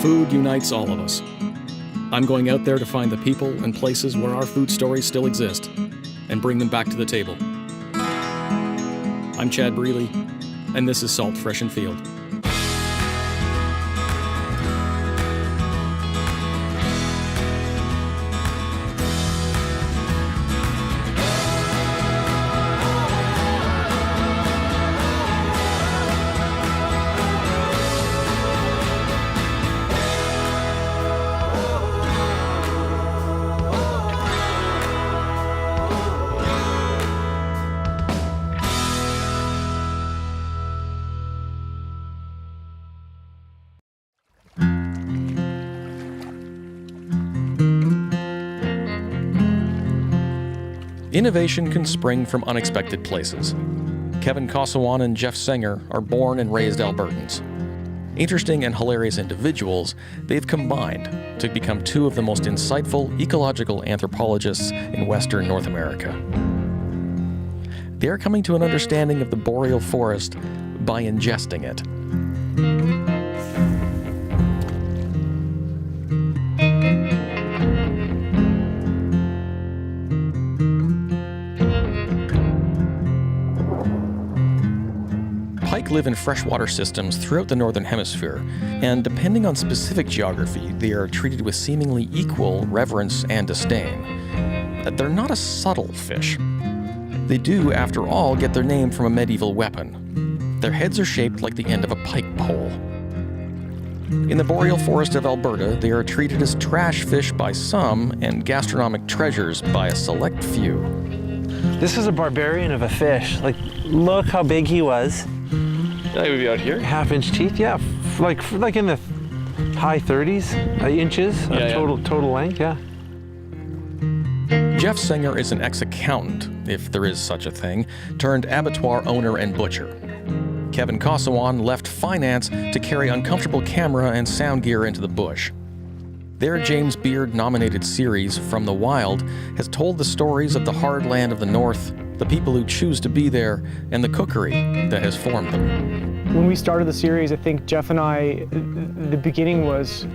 Food unites all of us. I'm going out there to find the people and places where our food stories still exist and bring them back to the table. I'm Chad Breeley, and this is Salt, Fresh and Field. Innovation can spring from unexpected places. Kevin Kossowan and Jeff Senger are born and raised Albertans. Interesting and hilarious individuals, they've combined to become two of the most insightful ecological anthropologists in Western North America. They're coming to an understanding of the boreal forest by ingesting it. Pike live in freshwater systems throughout the Northern Hemisphere, and depending on specific geography, they are treated with seemingly equal reverence and disdain. They're not a subtle fish. They do, after all, get their name from a medieval weapon. Their heads are shaped like the end of a pike pole. In the boreal forest of Alberta, they are treated as trash fish by some and gastronomic treasures by a select few. This is a barbarian of a fish. Like, look how big he was. Yeah, he would be out here. Half-inch teeth, yeah, like in the high 30s inches of total length, yeah. Jeff Senger is an ex-accountant, if there is such a thing, turned abattoir owner and butcher. Kevin Kossowan left finance to carry uncomfortable camera and sound gear into the bush. Their James Beard-nominated series, From the Wild, has told the stories of the hard land of the North, the people who choose to be there, and the cookery that has formed them. When we started the series, I think Jeff and I, the beginning was,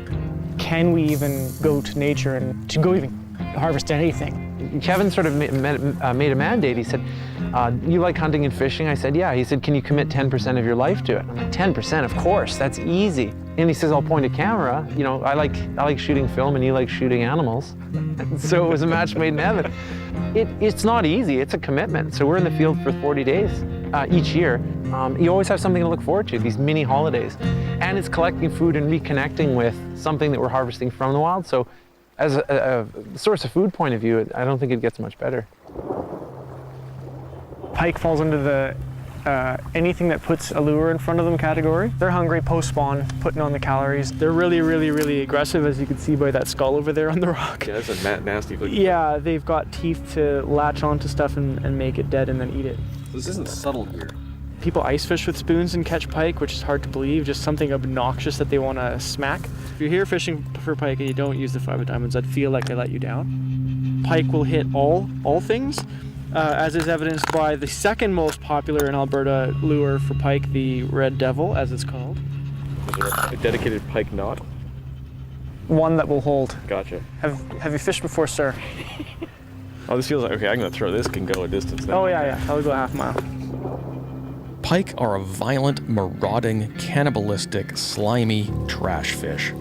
can we even go to nature and to go even harvest anything? Kevin sort of made a mandate. He said, you like hunting and fishing? I said, yeah. He said, can you commit 10% of your life to it? I'm like, 10%, of course, that's easy. And he says, I'll point a camera. You know, I like shooting film and he likes shooting animals. So it was a match made in heaven. It's not easy, it's a commitment. So we're in the field for 40 days each year. You always have something to look forward to, these mini holidays. And it's collecting food and reconnecting with something that we're harvesting from the wild. So as a source of food point of view, I don't think it gets much better. Pike falls into the anything that puts a lure in front of them category. They're hungry post-spawn, putting on the calories. They're really, really, really aggressive, as you can see by that skull over there on the rock. Yeah, that's a nasty looking. Yeah, they've got teeth to latch onto stuff and make it dead and then eat it. This isn't subtle here. People ice fish with spoons and catch pike, which is hard to believe, just something obnoxious that they want to smack. If you're here fishing for pike and you don't use the 5 of diamonds, I'd feel like I let you down. Pike will hit all things, as is evidenced by the second most popular in Alberta lure for pike, the Red Devil, as it's called. Is there a dedicated pike knot? One that will hold. Gotcha. Have you fished before, sir? Oh, this feels like, okay, I'm gonna throw this, can go a distance now. Oh yeah, that'll go a half mile. Pike are a violent, marauding, cannibalistic, slimy trash fish.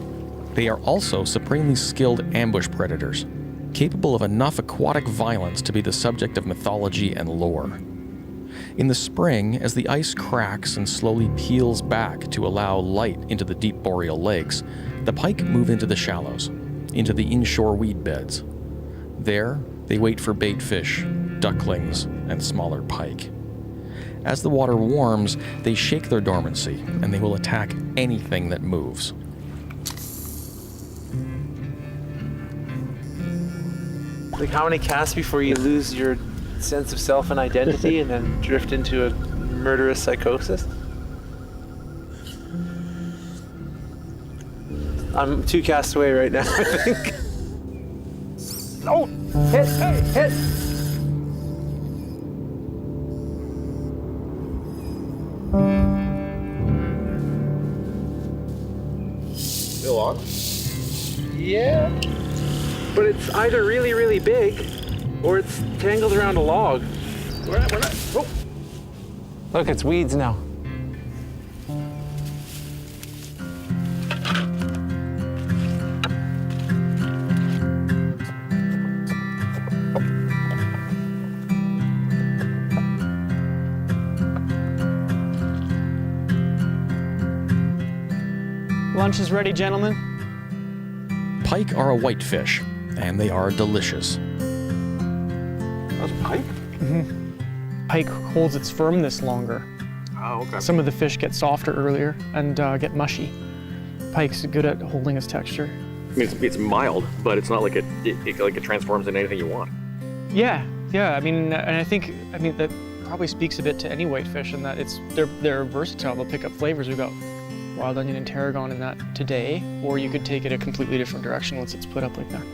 They are also supremely skilled ambush predators, capable of enough aquatic violence to be the subject of mythology and lore. In the spring, as the ice cracks and slowly peels back to allow light into the deep Boreal Lakes, the pike move into the shallows, into the inshore weed beds. There, they wait for bait fish, ducklings, and smaller pike. As the water warms, they shake their dormancy, and they will attack anything that moves. Like, how many casts before you lose your sense of self and identity and then drift into a murderous psychosis? I'm 2 casts away right now, I think. Oh, hit! long? Yeah. But it's either really, really big or it's tangled around a log. We're not. Oh. Look, it's weeds now. Lunch is ready, gentlemen. Pike are a whitefish, and they are delicious. That's pike? Pike holds its firmness longer. Oh, okay. Some of the fish get softer earlier and get mushy. Pike's good at holding its texture. I mean, it's mild, but it's not like it transforms into anything you want. Yeah. I mean, and I think that probably speaks a bit to any whitefish in that they're versatile. They'll pick up flavors. We've got wild onion and tarragon in that today, or you could take it a completely different direction once it's put up like that.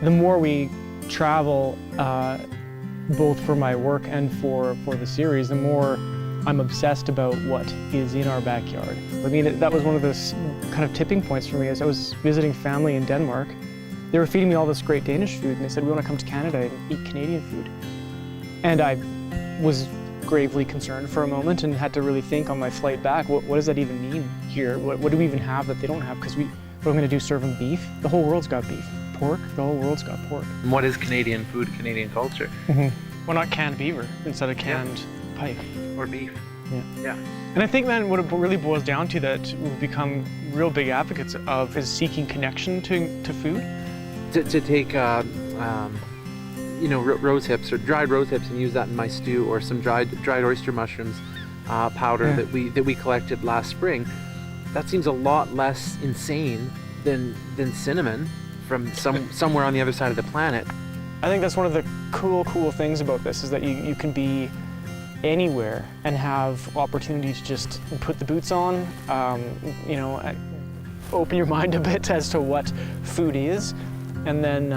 The more we travel, both for my work and for the series, the more I'm obsessed about what is in our backyard. I mean, that was one of those kind of tipping points for me as I was visiting family in Denmark. They were feeding me all this great Danish food, and they said, we want to come to Canada and eat Canadian food. And I was gravely concerned for a moment and had to really think on my flight back, what does that even mean here? What do we even have that they don't have? Because what am I going to do, serve them beef? The whole world's got beef. Pork, the whole world's got pork. And what is Canadian food, Canadian culture? Why not canned beaver instead of canned pike? Or beef? Yeah. And I think, man, what it really boils down to that we've become real big advocates of is seeking connection to food. To take, rose hips or dried rose hips and use that in my stew, or some dried oyster mushrooms powder that we collected last spring. That seems a lot less insane than cinnamon from somewhere on the other side of the planet. I think that's one of the cool things about this is that you can be anywhere and have opportunity to just put the boots on, open your mind a bit as to what food is, and then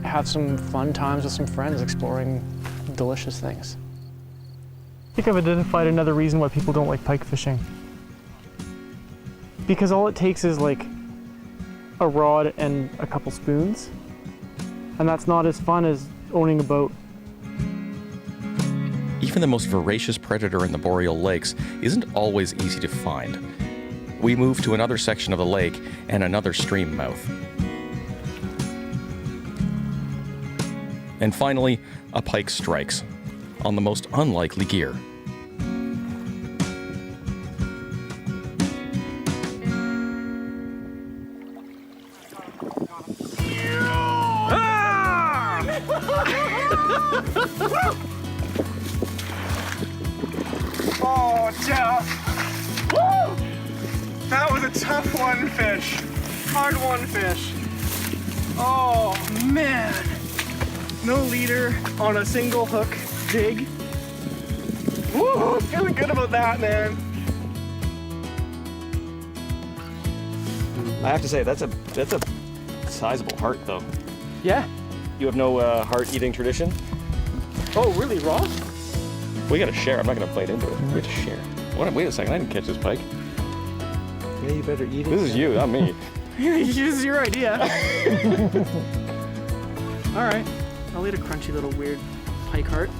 have some fun times with some friends exploring delicious things. I think I've identified another reason why people don't like pike fishing. Because all it takes is like a rod and a couple spoons, and that's not as fun as owning a boat. Even the most voracious predator in the Boreal Lakes isn't always easy to find. We move to another section of the lake and another stream mouth. And finally, a pike strikes, on the most unlikely gear. Oh, Jeff! Woo! That was a tough one fish. Hard one fish. Oh, man. No leader on a single hook jig. Woo! Feeling good about that, man. I have to say, that's a sizable heart, though. Yeah. You have no heart eating tradition? Oh, really, raw? We gotta share. I'm not gonna plate into it. We have to share. Wait a second. I didn't catch this pike. Yeah, you better eat it. This is you, not me. This is your idea. All right. I'll eat a crunchy little weird pike heart.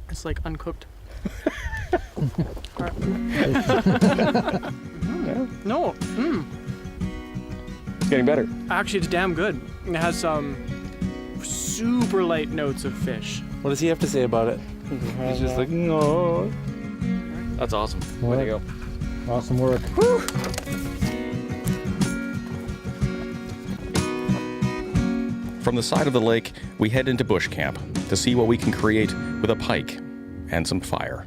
It's like uncooked. All right. No. It's getting better. Actually, it's damn good. It has some super light notes of fish. What does he have to say about it? He's just like, no. That's awesome. Way to go. Awesome work. From the side of the lake, we head into bush camp to see what we can create with a pike and some fire.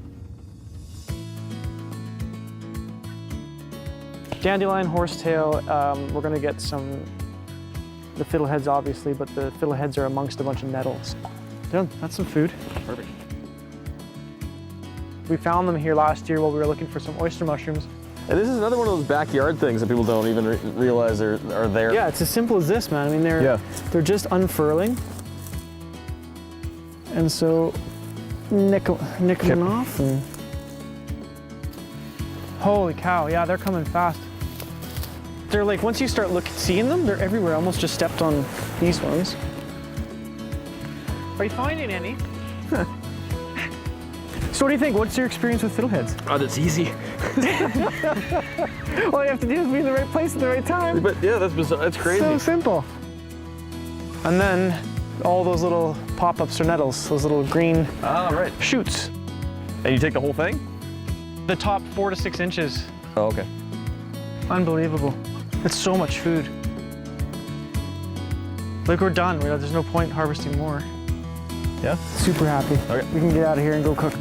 Dandelion, horsetail, we're gonna get the fiddleheads obviously, but the fiddleheads are amongst a bunch of nettles. Done, that's some food. Perfect. We found them here last year while we were looking for some oyster mushrooms. And this is another one of those backyard things that people don't even realize are there. Yeah, it's as simple as this, man. I mean, they're just unfurling. And so nicking off. And... Holy cow, yeah, they're coming fast. They're like, once you start seeing them, they're everywhere. I almost just stepped on these ones. Are you finding any? So what do you think? What's your experience with fiddleheads? Oh, that's easy. All you have to do is be in the right place at the right time. But yeah, that's bizarre. That's crazy. So simple. And then all those little pop-ups or nettles, those little green right. shoots. And you take the whole thing? The top 4 to 6 inches. Oh, okay. Unbelievable. It's so much food. Like, we're done. There's no point harvesting more. Yeah? Super happy. Okay. We can get out of here and go cook.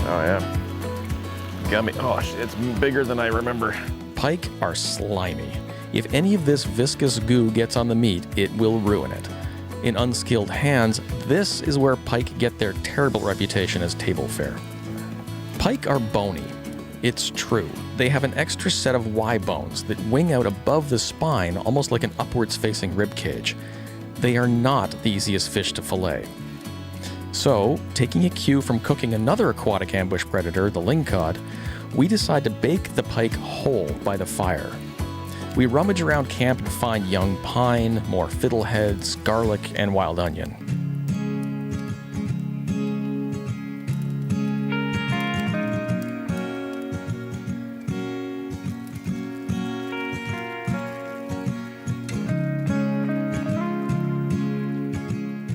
Oh, yeah. Gummy. Oh, it's bigger than I remember. Pike are slimy. If any of this viscous goo gets on the meat, it will ruin it. In unskilled hands, this is where pike get their terrible reputation as table fare. Pike are bony. It's true. They have an extra set of Y bones that wing out above the spine almost like an upwards-facing rib cage. They are not the easiest fish to fillet. So, taking a cue from cooking another aquatic ambush predator, the lingcod, we decide to bake the pike whole by the fire. We rummage around camp and find young pine, more fiddleheads, garlic, and wild onion.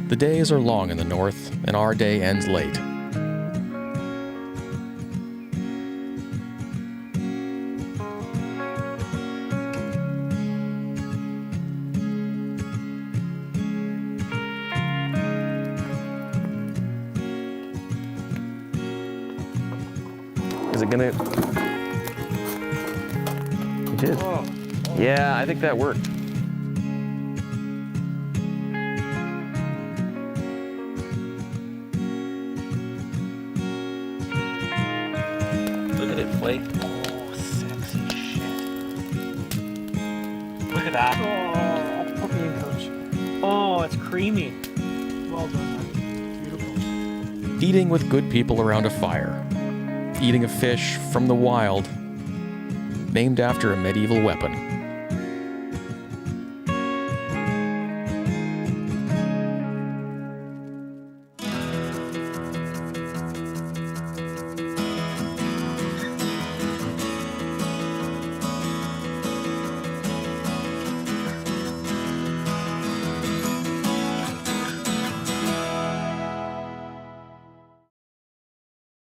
The days are long in the north, and our day ends late. Is it gonna... It did. Yeah, I think that worked. Look at it flake. Oh, sexy shit. Look at that. Oh, put me in, coach. Oh, it's creamy. Well done, man. Beautiful. Eating with good people around a fire. Eating a fish from the wild, named after a medieval weapon.